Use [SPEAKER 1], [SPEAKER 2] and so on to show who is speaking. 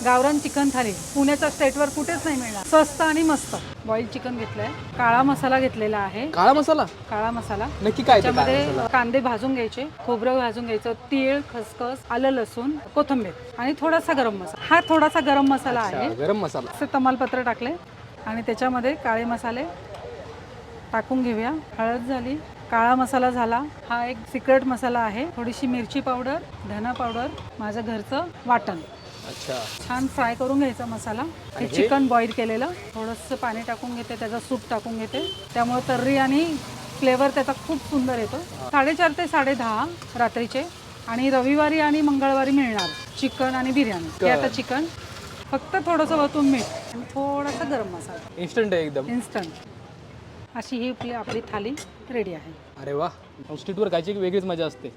[SPEAKER 1] गावरान चिकन थाली पुण्याच्या स्टेटवर कुठेच नाही मिळणार. स्वस्त आणि मस्त. बॉईल चिकन घेतलंय, काळा मसाला घेतलेला आहे.
[SPEAKER 2] काळा मसाला?
[SPEAKER 1] काळा मसाला
[SPEAKER 2] नक्की काय ते काळा
[SPEAKER 1] त्याच्यामध्ये
[SPEAKER 2] मसाला?
[SPEAKER 1] कांदे भाजून घ्यायचे, खोबरं भाजून घ्यायचं, तीळ, खसखस, आलं, लसूण, कोथिंबीर आणि थोडासा गरम मसाला. हा थोडासा गरम मसाला आहे.
[SPEAKER 2] गरम मसाला.
[SPEAKER 1] असे तमालपत्र टाकले आणि त्याच्यामध्ये काळे मसाले टाकून घेऊया. हळद झाली, काळा मसाला झाला. हा एक सिक्रेट मसाला आहे. थोडीशी मिरची पावडर, धना पावडर, माझं घरचं वाटण.
[SPEAKER 2] अच्छा.
[SPEAKER 1] छान फ्राय करून घ्यायचा मसाला. हे चिकन बॉईल केलेलं थोडंसं पाणी टाकून घेते, त्याचा सूप टाकून घेते, त्यामुळे तर्री आणि फ्लेवर त्याचा खूप सुंदर येतो. 4:30 ते 10:30 रात्रीचे आणि रविवारी आणि मंगळवारी मिळणार चिकन आणि बिर्याणी. हे आता चिकन फक्त थोडंसं वतून मीठ आणि थोडासा गरम मसाला.
[SPEAKER 2] इन्स्टंट आहे एकदम.
[SPEAKER 1] इन्स्टंट. अशी ही आपली थाली रेडी आहे.
[SPEAKER 2] अरे वा, स्ट्रीटवर खायची वेगळीच मजा असते.